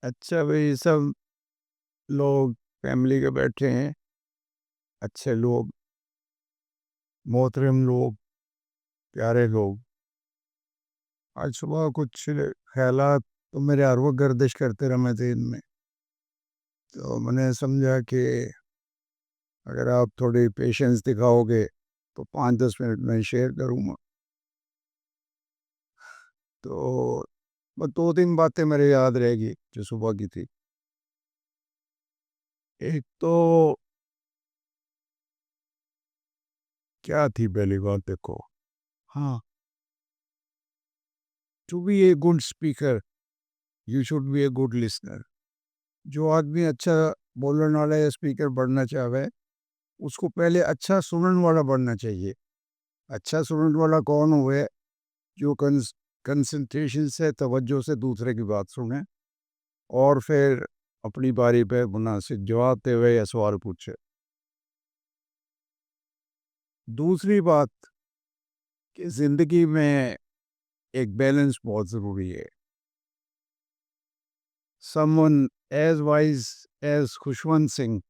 अच्छा भाई, सब लोग फैमिली के बैठे हैं। अच्छे लोग, मोहतरम लोग, प्यारे लोग। आज सुबह कुछ ख्यालात तो मेरे हर वक्त गर्दिश करते रहे थे इनमें। तो मैंने समझा कि अगर आप थोड़ी पेशेंस दिखाओगे तो 5-10 मिनट में शेयर करूँगा। तो बस 2-3 बातें मेरे याद रहेगी जो सुबह की थी। एक तो क्या थी पहली बात, देखो। हाँ, to be a good speaker you should be a good listener. जो आदमी अच्छा बोलने वाला या स्पीकर बनना चाहे, उसको पहले अच्छा सुनने वाला बनना चाहिए। अच्छा सुनने वाला कौन हुए? जो कंसंट्रेशन से, तवज्जो से दूसरे की बात सुने और फिर अपनी बारी पे मुनासिब जवाब दे हुए या सवाल पूछे। दूसरी बात कि ज़िंदगी में एक बैलेंस बहुत ज़रूरी है। Someone as wise as Khushwant Singh,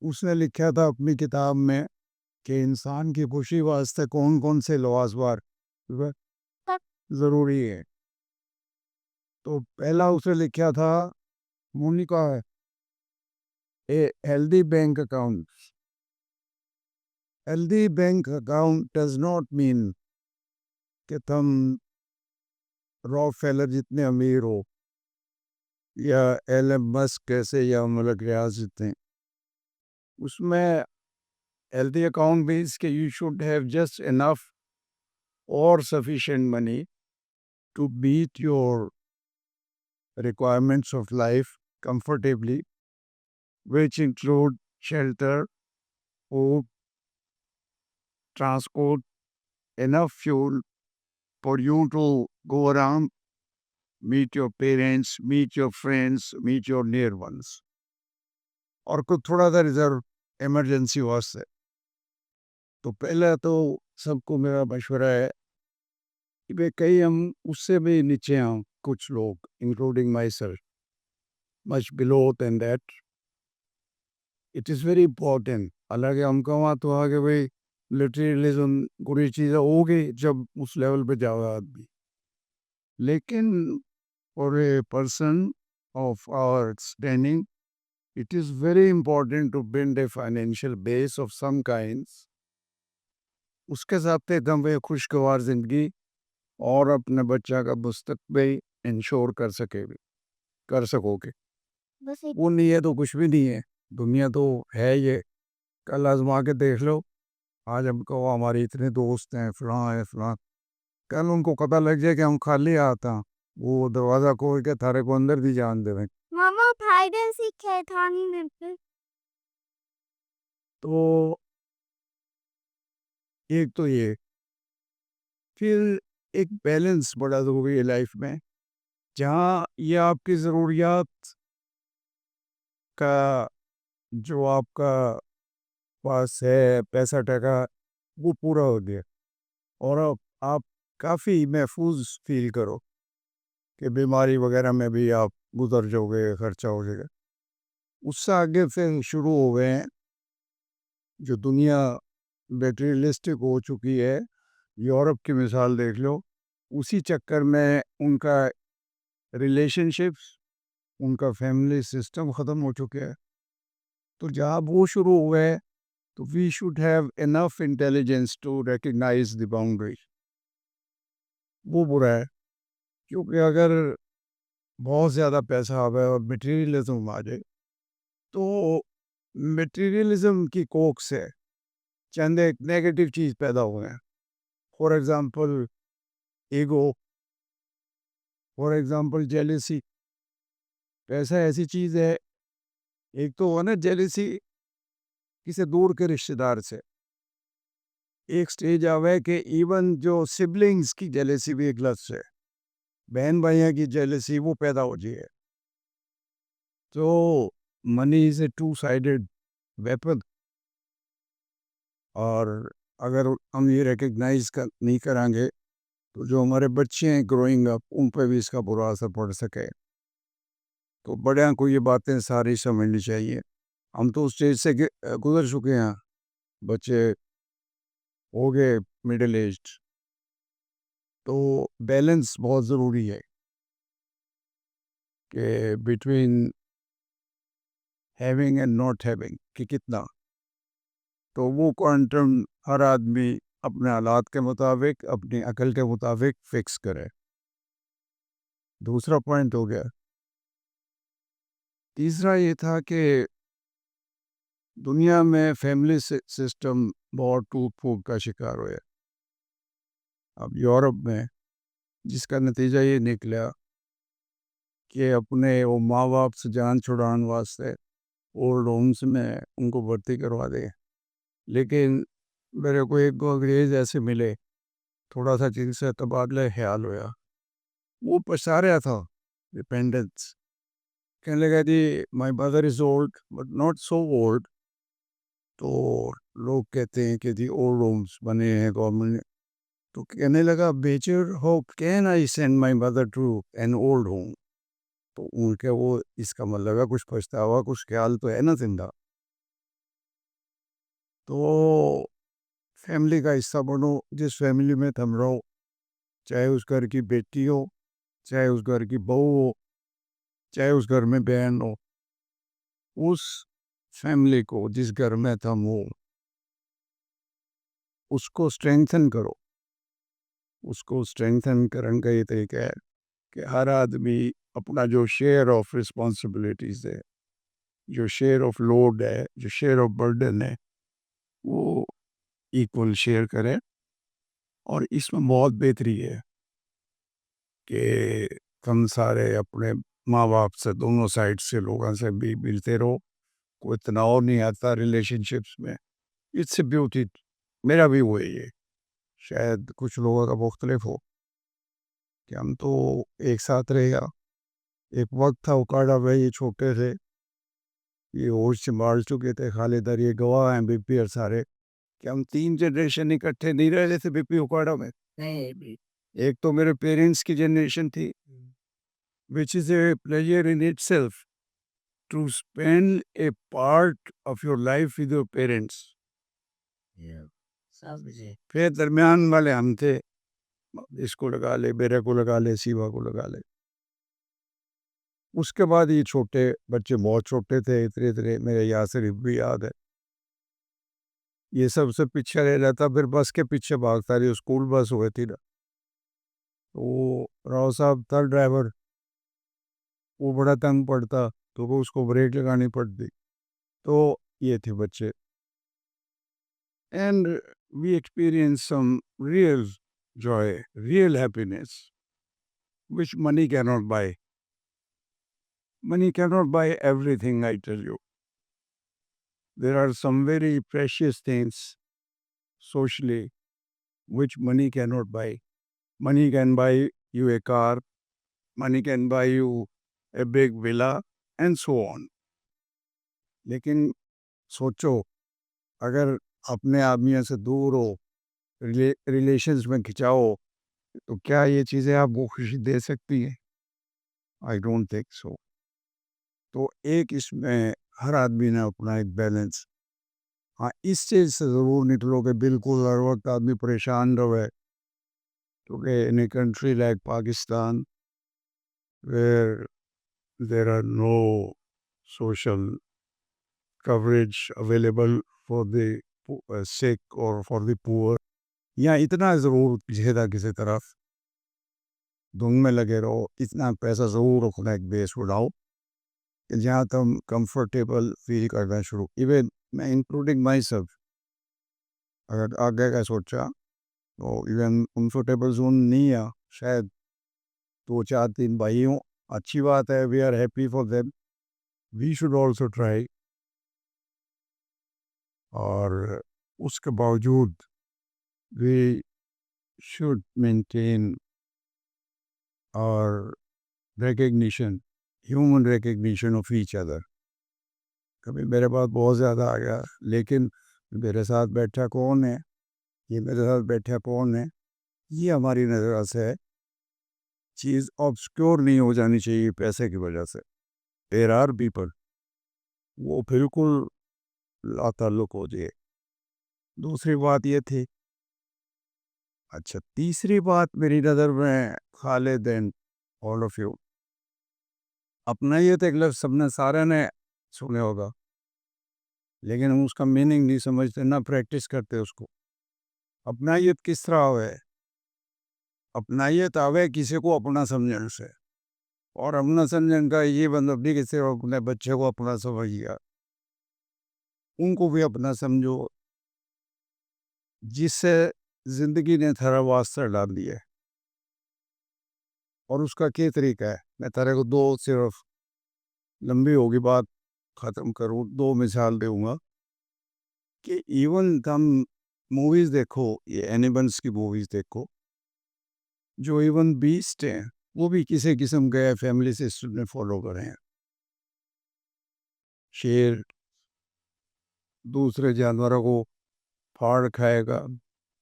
उसने लिखा था अपनी किताब में कि इंसान की खुशी वास्ते कौन कौन से लवाजवार ज़रूरी है। तो पहला उसे लिखा था, मोनिका है, a healthy bank account. Healthy bank account does not mean कि तुम रॉक फेलर जितने अमीर हो या एलन मस्क कैसे या मलक रियाज जितने। उसमें हेल्दी अकाउंट मीन्स कि you should have just enough और sufficient money to beat your requirements of life comfortably, which include shelter, food, transport, enough fuel for you to go around, meet your parents, meet your friends, meet your near ones. और कुछ थोड़ा सा reserve emergency वास्ते। तो पहला तो सबको मेरा मशवरा है कि भाई कहीं हम उससे भी नीचे हों, कुछ लोग including myself, much below than that. It is very important. हालांकि हम कहा तो आगे भाई लिटरलिज्म बुरी चीज़ होगी जब उस लेवल पे जाओगा आदमी। लेकिन for a person of our standing, it is very important to build a financial base of some kinds. उसके साथ एकदम वे खुशगवार ज़िंदगी और अपने बच्चा का मुस्तकबिल इंश्योर कर सकोगे। वो नहीं है तो कुछ भी नहीं है। दुनिया तो है ये। कल आजमा के देख लो। आज हमको हमारे इतने दोस्त हैं, फलां है फलां। कल उनको पता लग जाए कि हम खाली आता, वो दरवाज़ा खोल के थारे को अंदर भी जान देवें। मामा हाइड एंड सीक खेलता नहीं मिलते। तो एक तो ये, फिर एक बैलेंस बड़ा ज़रूरी है लाइफ में। जहाँ ये आपकी ज़रूरियात का जो आपका पास है पैसा टका, वो पूरा हो गया और अब आप काफ़ी महफूज फील करो कि बीमारी वगैरह में भी आप गुजर जाओगे, खर्चा हो जाएगा। उससे आगे फिर शुरू हो गए हैं जो दुनिया मटेरियलिस्टिक हो चुकी है। यूरोप की मिसाल देख लो। उसी चक्कर में उनका रिलेशनशिप्स, उनका फैमिली सिस्टम ख़त्म हो चुके हैं। तो जहाँ वो शुरू हुए, तो we should have enough intelligence to recognise the boundary. वो बुरा है, क्योंकि अगर बहुत ज़्यादा पैसा आ गया और मटेरियलिज्म आ जाए, तो मटेरियलिज्म की कोख से चंद एक नेगेटिव चीज़ पैदा हुए हैं। For example ego, for example jealousy. पैसा ऐसी चीज़ है, एक तो है ना जेलिसी किसी दूर के रिश्तेदार से। एक स्टेज आवे कि इवन जो सिबलिंग्स की जेलिसी भी एक लत से, बहन भाइयों की जेलिसी वो पैदा हो जाए। तो money is a two sided weapon. और अगर हम ये रिकग्नाइज नहीं करांगे तो जो हमारे बच्चे हैं ग्रोइंग अप उन पे भी इसका बुरा असर पड़ सके। तो बड़े को ये बातें सारी समझनी चाहिए। हम तो उस स्टेज से गुजर चुके हैं, बच्चे हो गए मिडिल एज्ड। तो बैलेंस बहुत ज़रूरी है कि between having and not having कि कितना। तो वो क्वांटम हर आदमी अपने हालात के मुताबिक अपनी अकल के मुताबिक फिक्स करे। दूसरा पॉइंट हो गया। तीसरा ये था कि दुनिया में फैमिली सिस्टम बहुत टूट फूट का शिकार हुआ। अब यूरोप में जिसका नतीजा ये निकला कि अपने वो माँ बाप से जान छुड़ाने वास्ते ओल्ड होम्स में उनको भर्ती करवा दे। लेकिन मेरे को एक दो अंग्रेज ऐसे मिले, थोड़ा सा जिनसे तबादला ख्याल हुआ। वो पछता रहा था डिपेंडेंस। कहने लगा जी my mother is old but not so old. तो लोग कहते हैं कि जी ओल्ड होम्स बने हैं गवर्नमेंट ने। तो कहने लगा बेचर how can I send my mother to an old home. तो उनके वो इसका मतलब है कुछ पछतावा कुछ ख्याल तो है ना जिंदा। तो फैमिली का हिस्सा बनो, जिस फैमिली में तुम रहो, चाहे उस घर की बेटी हो, चाहे उस घर की बहू हो, चाहे उस घर में बहन हो, उस फैमिली को जिस घर में तुम हो उसको स्ट्रेंथन करो। उसको स्ट्रेंथन करने का ये तरीका है कि हर आदमी अपना जो शेयर ऑफ रिस्पॉन्सिबिलिटीज़ है, जो शेयर ऑफ लोड है, जो शेयर ऑफ बर्डन है, वो इक्वल शेयर करे। और इसमें बहुत बेहतरी है कि तुम सारे अपने माँ बाप से दोनों साइड से लोगों से भी मिलते रहो, कोई तनाव नहीं आता रिलेशनशिप्स में। It's a beauty. मेरा भी वो है ये, शायद कुछ लोगों का मुख्तलिफ हो कि हम तो एक साथ रहेगा। एक वक्त था उकाड़ा में ये छोटे थे, ये होश संभाल चुके थे, खालिदार ये गवाह हैं बीपी और सारे कि हम 3 जनरेशन इकट्ठे नहीं रह रहे थे बीपी उकाड़ा में। नहीं। एक तो मेरे पेरेंट्स की जनरेशन थी, which is a pleasure in itself to spend a part of your life with your parents. Yeah. फिर दरमियान वाले हम थे, इसको लगा ले, बेरे को लगा ले, सीवा को लगा ले। उसके बाद ये छोटे बच्चे बहुत छोटे थे, इतने-इतने मेरे यासिर भी याद है। ये सबसे पीछे रह जाता, फिर बस के पीछे भागता रही, स्कूल बस हुई थी ना। वो राव साहब था ड्राइवर, वो बड़ा तंग पड़ता, तो वो उसको ब्रेक लगानी पड़ती। तो ये थे बच्चे। And we experience some real joy, real happiness, which money cannot buy. Money cannot buy everything, I tell you. There are some very precious things socially which money cannot buy. Money can buy you a car, money can buy you a big villa, and so on. लेकिन सोचो, अगर अपने आदमियों से दूर हो, relations में खिंचाओ, तो क्या ये चीज़ें आपको खुशी दे सकती हैं? I don't think so. तो एक इसमें हर आदमी ने अपना एक बैलेंस। हाँ, इस चीज़ से ज़रूर निकलो कि बिल्कुल हर वक्त आदमी परेशान रहे, क्योंकि in a country like Pakistan where there are no social coverage available for the sick और फॉर द पुअर, यहाँ इतना ज़रूर पीछे था किसी तरफ धुन में लगे रहो, इतना पैसा ज़रूर अपना एक बेस उड़ाओ कि जहाँ तुम कंफर्टेबल फील करना शुरू, इवन मैं इंक्लूडिंग माई सेल्फ, अगर आगे का सोचा तो इवन कंफर्टेबल जोन नहीं है शायद। दो चार तीन भाई हों, अच्छी बात है, we are happy for them, we should also try. और उसके बावजूद वी शुड मेंटेन और recognition, human recognition of each other. कभी मेरे पास बहुत ज़्यादा आ गया, लेकिन मेरे साथ बैठा कौन है, ये मेरे साथ बैठा कौन है, ये हमारी नज़र से है, चीज़ ऑब्सक्योर नहीं हो जानी चाहिए पैसे की वजह से। देयर आर पीपल वो बिल्कुल लाताल्लुक हो जाए। दूसरी बात ये थी। अच्छा, तीसरी बात मेरी नज़र में Khalid and all of you, अपना ये तो एक लफ्ज़ सबने सारे ने सुने होगा, लेकिन हम उसका मीनिंग नहीं समझते, ना प्रैक्टिस करते उसको। अपनाइयत किस तरह है? अपनाइयत आवे किसी को अपना समझने से, और अपना समझने का ये मतलब नहीं कि सिर्फ अपने बच्चे को अपना समझ गया, उनको भी अपना समझो जिससे ज़िंदगी ने थारा वास्ता डाल दिया है। और उसका क्या तरीका है, मैं तेरे को दो सिर्फ, लंबी होगी बात, ख़त्म करूँ, दो मिसाल दूंगा कि इवन तुम मूवीज़ देखो, ये एनिमल्स की मूवीज़ देखो, जो इवन बीस्ट हैं वो भी किसी किस्म के फैमिली सिस्टम में फॉलो कर रहे हैं। शेर दूसरे जानवरों को फाड़ खाएगा,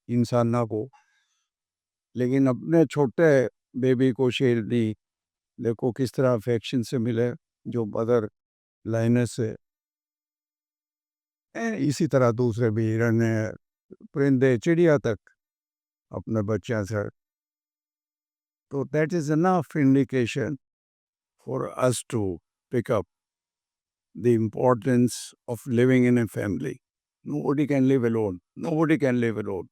इंसान ना को, लेकिन अपने छोटे बेबी को शेर नहीं, देखो किस तरह अफेक्शन से मिले, जो मदर लाइनस से। इसी तरह दूसरे भी हिरन है, परिंदे, चिड़िया तक अपने बच्चों से। तो that is enough indication for us to pick up the importance of living in a family. Nobody can live alone. Nobody can live alone.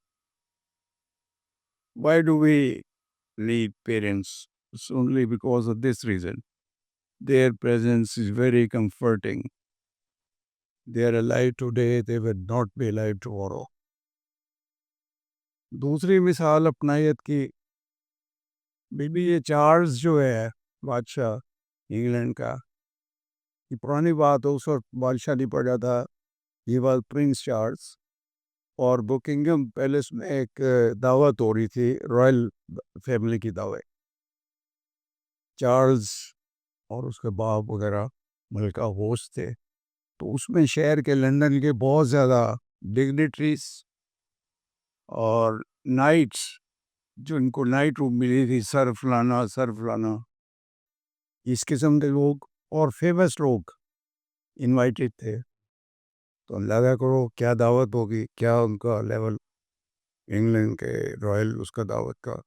Why do we need parents? It's only because of this reason. Their presence is very comforting. They are alive today, they will not be alive tomorrow. दूसरी मिसाल अपनायत की, बीबी ये Charles जो है बादशाह England का, ये पुरानी बात है, उस वक्त बादशाह नहीं पड़ा था, ये वाज प्रिंस चार्ल्स। और बुकिंगम पैलेस में एक दावत हो रही थी, रॉयल फैमिली की दावत, चार्ल्स और उसके बाप वगैरह मलका होस्ट थे। तो उसमें शहर के, लंदन के बहुत ज़्यादा डिग्निटरीज और नाइट्स, जो इनको नाइट रूम मिली थी, सर फलाना इस किस्म के लोग और फेमस लोग इनवाइटेड थे। तो अंदाज़ा करो क्या दावत होगी, क्या उनका लेवल, इंग्लैंड के रॉयल उसका दावत का।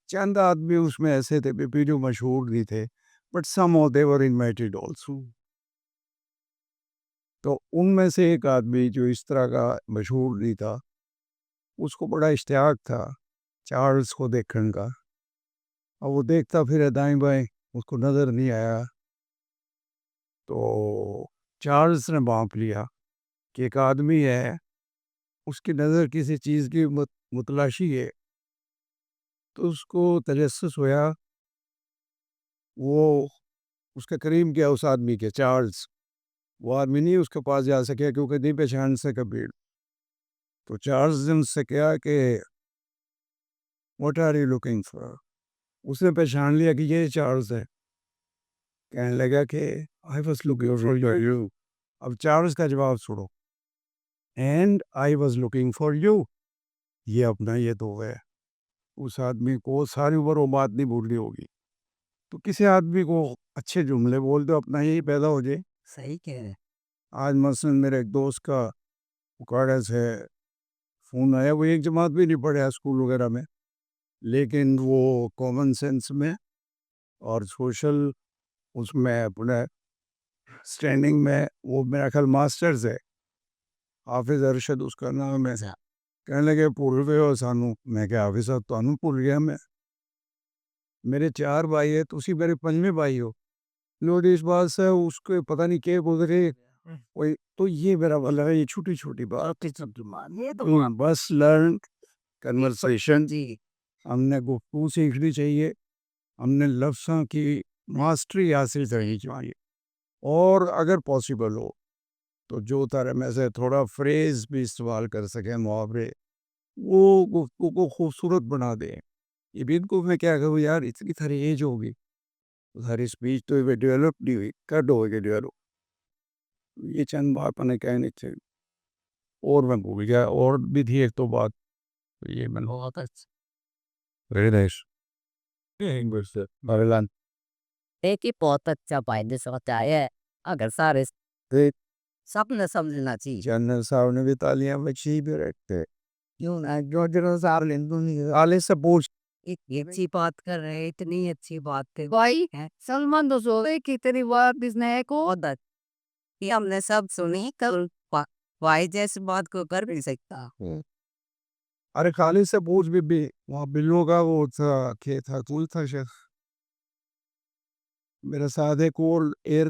चंद आदमी उसमें ऐसे थे भी जो मशहूर नहीं थे, but some of them were invited also. तो उनमें से एक आदमी जो इस तरह का मशहूर नहीं था, उसको बड़ा इश्तियाक था चार्ल्स को देखने का। और वो देखता फिर दाएं बाएं, उसको नज़र नहीं आया। तो चार्ल्स ने भांप लिया कि एक आदमी है, उसकी नज़र किसी चीज़ की मुतलाशी है। तो उसको तजस्सुस होया, वो उसके करीब गया उस आदमी के, चार्ल्स। वो आदमी नहीं उसके पास जा सके क्योंकि नहीं पहचान सका भीड़। तो चार्ल्स ने उससे कहा कि what are you looking for? उसने पहचान लिया कि ये चार्ल्स है। कहने लगा कि I was looking for you. अब चार्ल्स का जवाब सुनो, and I was looking for you. ये अपना ये तो है। उस आदमी को सारी उम्र वो बात नहीं भूलनी होगी। तो किसी आदमी को अच्छे जुमले बोल दो, अपना यही पैदा हो जाए। सही कह रहे। आज मसलन मेरे एक दोस्त का उकाड़ा से फ़ोन आया, वो एक जमात भी नहीं पढ़ा स्कूल वगैरह में, लेकिन वो कॉमन सेंस में और सोशल उसमें अपने स्टैंडिंग में वो मेरा ख्याल मास्टर्स है, हाफिज़ अरशद उसका नाम है। कहने लगे भूल गए हो सानू? मैं क्या हाफिज़ साहब तुहानू भूल गया मैं? मेरे 4 भाई है, तुसी मेरे 5वें भाई हो। लोग इस बात से उसको पता नहीं क्या बोल रहे, कोई तो ये मेरा मतलब है, ये छोटी-छोटी बात ये तो बस लर्न कन्वर्सेशन जी, हमने गुफ्तगू सीखनी चाहिए, हमने लफ्ज़ों की मास्टरी हासिल करनी चाहिए। और अगर पॉसिबल हो तो जो तरह में से थोड़ा फ्रेज़ भी इस्तेमाल कर सकें, मुहावरे, वो गुफ्तगू को खूबसूरत बना दें। ये भी इनको मैं क्या कहूँ यार, इतनी सारी एज होगी, सारी स्पीच तो अभी डेवलप नहीं हुई, कब होगी डेवलप? ये चंद बात मैंने कहनी थी, और मैं भूल गया, और भी थी एक तो बात, तो ये मैंने बहुत अच्छा वेरी नाइस। इंग्लिश से अरलान एक ही बहुत अच्छा बाइंस होता है अगर सारे ते सबने समझना चाहिए जनरल साहब ने भी तालियां बजाई भी रखते हैं। क्यों ना जो जनरल साहब ने दुनिया आले से पूछ इतनी अच्छी बात कर रहे हैं इतनी अच्छी बात है भाई सलमान तो सोए कितनी बार किसने को आदत कि हमने सब सुनी कल भाई जैसी बात को कर भी सकता अरे खाली से पूछ भी वहाँ बिल्लो का वो था खेत था तूल था शेफ मेरे साथ एक और एयर